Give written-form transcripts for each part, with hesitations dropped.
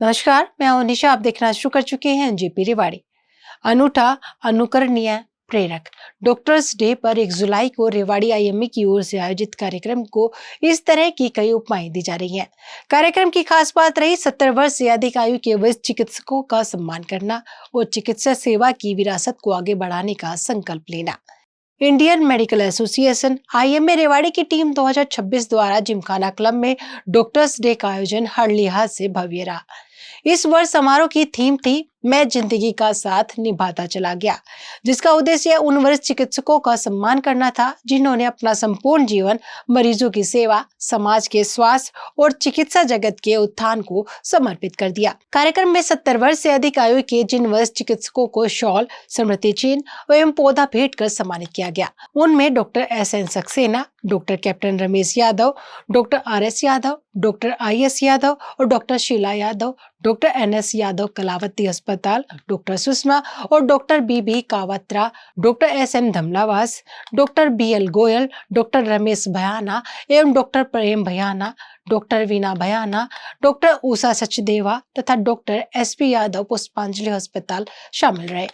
नमस्कार, मैं हूं निशा। आप देखना शुरू कर चुके हैं जेपी रेवाड़ी। अनूठा, अनुकरणीय, प्रेरक। डॉक्टर्स डे पर 1 जुलाई को रेवाड़ी आईएमए की ओर से आयोजित कार्यक्रम को इस तरह की कई उपमाएं दी जा रही हैं। कार्यक्रम की खास बात रही 70 वर्ष से अधिक आयु के वरिष्ठ चिकित्सकों का सम्मान करना और चिकित्सा सेवा की विरासत को आगे बढ़ाने का संकल्प लेना। Indian medical association IMA Rewari की टीम 2026 द्वारा जिमखाना क्लब में डॉक्टर्स डे का आयोजन हर लिहाज से भव्य रहा। इस वर्ष समारोह की थीम थी मैं जिंदगी का साथ निभाता चला गया, जिसका उद्देश्य उन वरिष्ठ चिकित्सकों का सम्मान करना था जिन्होंने अपना संपूर्ण जीवन मरीजों की सेवा, समाज के स्वास्थ्य और चिकित्सा जगत के उत्थान को समर्पित कर दिया। कार्यक्रम में 70 वर्ष से अधिक आयु के जिन वरिष्ठ चिकित्सकों को शॉल, स्मृति चिन्ह एवं पौधा भेंट कर सम्मानित किया गया, उनमें doctor S N. Saxena, doctor captain Ramesh Yadav, doctor R S. Yadav, doctor I S. Yadav और doctor Sheela Yadav, doctor N S. Yadav Kalavati अस्पताल, डॉक्टर सुषमा और doctor B Kawatra, doctor S N. Dhamlawas, doctor B L. Goyal, doctor Ramesh Bhayana एवं doctor Prem Bhayana, doctor Veena Bhayana, doctor Usha Sachdeva तथा डॉक्टर एस.पी. यादव पुष्पांजलि अस्पताल शामिल रहे।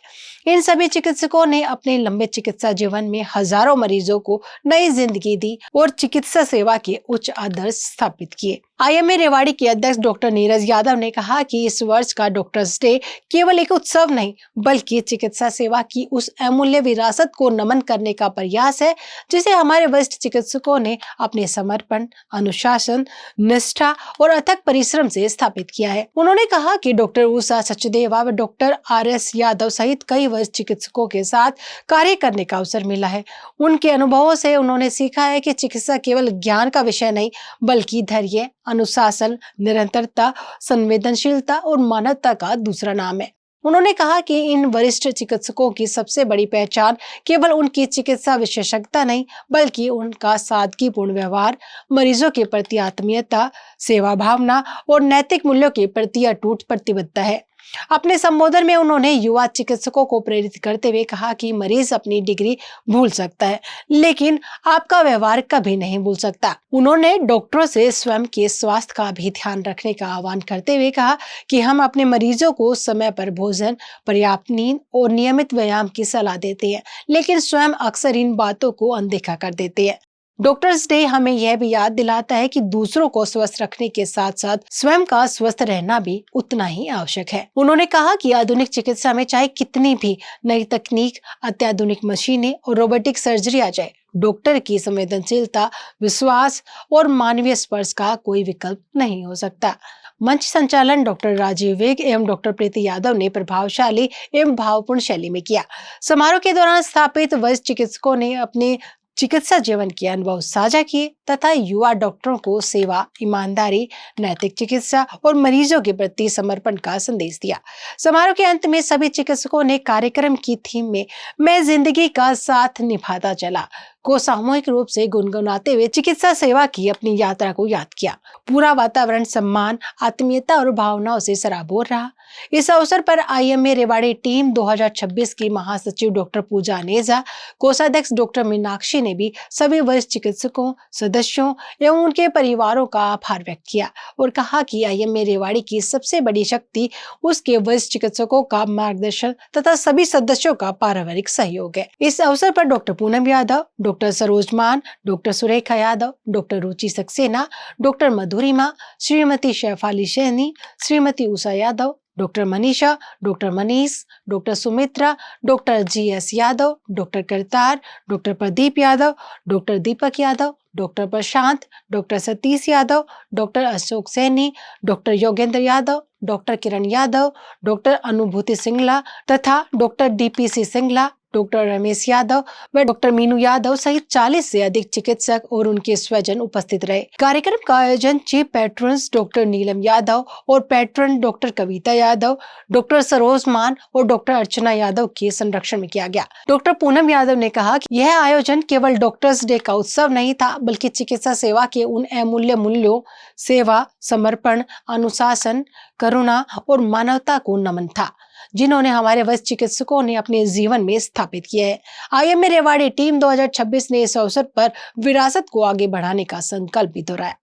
इन सभी चिकित्सकों ने अपने लंबे चिकित्सा जीवन में हजारों मरीजों को नई जिंदगी दी और चिकित्सा सेवा के उच्च आदर्श स्थापित किए। आईएमए रेवाड़ी के अध्यक्ष डॉक्टर नीरज यादव ने कहा कि इस वर्ष का डॉक्टर्स डे केवल एक उत्सव नहीं, बल्कि चिकित्सा सेवा की उस अमूल्य विरासत को नमन करने का प्रयास है जिसे हमारे वरिष्ठ चिकित्सकों ने अपने समर्पण, अनुशासन, निष्ठा और अथक परिश्रम से स्थापित किया है। उन्होंने कहा कि डॉक्टर उषा सचदेवा व डॉक्टर आर.एस. यादव सहित कई वरिष्ठ चिकित्सकों के साथ कार्य करने का अवसर मिला है। उनके अनुभवों से उन्होंने सीखा है कि चिकित्सा केवल ज्ञान का विषय नहीं, बल्कि धैर्य, अनुशासन, निरंतरता, संवेदनशीलता और मानवता का दूसरा नाम है। उन्होंने कहा कि इन वरिष्ठ चिकित्सकों की सबसे बड़ी पहचान केवल उनकी चिकित्सा विशेषज्ञता नहीं, बल्कि उनका सादगीपूर्ण व्यवहार, मरीजों के प्रति आत्मीयता, सेवा भावना और नैतिक मूल्यों के प्रति अटूट प्रतिबद्धता है। अपने संबोधन में उन्होंने युवा चिकित्सकों को प्रेरित करते हुए कहा कि मरीज अपनी डिग्री भूल सकता है, लेकिन आपका व्यवहार कभी नहीं भूल सकता। उन्होंने डॉक्टरों से स्वयं के स्वास्थ्य का भी ध्यान रखने का आह्वान करते हुए कहा कि हम अपने मरीजों को समय पर भोजन, पर्याप्त नींद और नियमित व्यायाम की सलाह देते हैं, लेकिन स्वयं अक्सर इन बातों को अनदेखा कर देते हैं। डॉक्टर्स डे हमें यह भी याद दिलाता है कि दूसरों को स्वस्थ रखने के साथ साथ स्वयं का स्वस्थ रहना भी उतना ही आवश्यक है। उन्होंने कहा कि आधुनिक चिकित्सा में चाहे कितनी भी नई तकनीक, अत्याधुनिक मशीनें और रोबोटिक सर्जरी आ जाए, डॉक्टर की संवेदनशीलता, विश्वास और मानवीय स्पर्श का कोई विकल्प नहीं हो सकता। मंच संचालन डॉक्टर राजीव वेग एवं डॉक्टर प्रीति यादव ने प्रभावशाली एवं भावपूर्ण शैली में किया। समारोह के दौरान स्थापित वरिष्ठ चिकित्सकों ने अपने चिकित्सा जीवन के अनुभव साझा किए तथा युवा डॉक्टरों को सेवा, ईमानदारी, नैतिक चिकित्सा और मरीजों के प्रति समर्पण का संदेश दिया। समारोह के अंत में सभी चिकित्सकों ने कार्यक्रम की थीम में मैं जिंदगी का साथ निभाता चला को सामूहिक रूप से गुनगुनाते हुए चिकित्सा सेवा की अपनी यात्रा को याद किया। पूरा वातावरण सम्मान, आत्मीयता और भावनाओं से सराबोर रहा। इस अवसर पर आईएमए रेवाड़ी टीम 2026 की महासचिव डॉक्टर पूजा अनेजा, कोषाध्यक्ष डॉक्टर मीनाक्षी ने भी सभी वरिष्ठ चिकित्सकों, सदस्यों एवं उनके परिवारों का आभार व्यक्त किया और कहा कि आईएमए रेवाड़ी की सबसे बड़ी शक्ति उसके वरिष्ठ चिकित्सकों का मार्गदर्शन तथा सभी सदस्यों का पारिवारिक सहयोग है। इस अवसर पर doctor Poonam Yadav, doctor Saroj Maan, doctor Surekha Yadav, doctor Ruchi Saxena, doctor Madhurima, Shrimati Shefali Saini, Shrimati Usha Yadav, doctor Manisha, doctor Manish, doctor Sumitra, doctor G S. Yadav, doctor Kartar, doctor Pradeep Yadav, doctor Deepak Yadav, doctor Prashant, doctor Satish Yadav, doctor Ashok Saini, doctor Yogendra Yadav, doctor Kiran Yadav, doctor Anubhuti Singla तथा doctor D P C. Singla, doctor Ramesh Yadav व डॉक्टर मीनू यादव सहित 40 से अधिक चिकित्सक और उनके स्वजन उपस्थित रहे। कार्यक्रम का आयोजन चीफ पैट्रन्स डॉक्टर नीलम यादव और पैट्रन डॉक्टर कविता यादव, डॉक्टर सरोज मान और डॉक्टर अर्चना यादव के संरक्षण में किया गया। डॉक्टर पूनम यादव ने कहा कि यह आयोजन केवल डॉक्टर्स डे का उत्सव नहीं था, बल्कि चिकित्सा सेवा के उन अमूल्य मूल्यों, सेवा, समर्पण, अनुशासन, करुणा और मानवता को नमन था जिन्होंने हमारे वरिष्ठ चिकित्सकों ने अपने जीवन में स्थापित किया है। आईएमए रेवाड़ी टीम 2026 ने इस अवसर पर विरासत को आगे बढ़ाने का संकल्प भी दोहराया।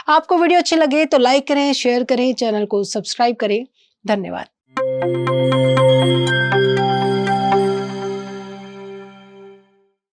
आपको वीडियो अच्छी लगे तो लाइक करें, शेयर करें, चैनल को सब्सक्राइब करें। धन्यवाद।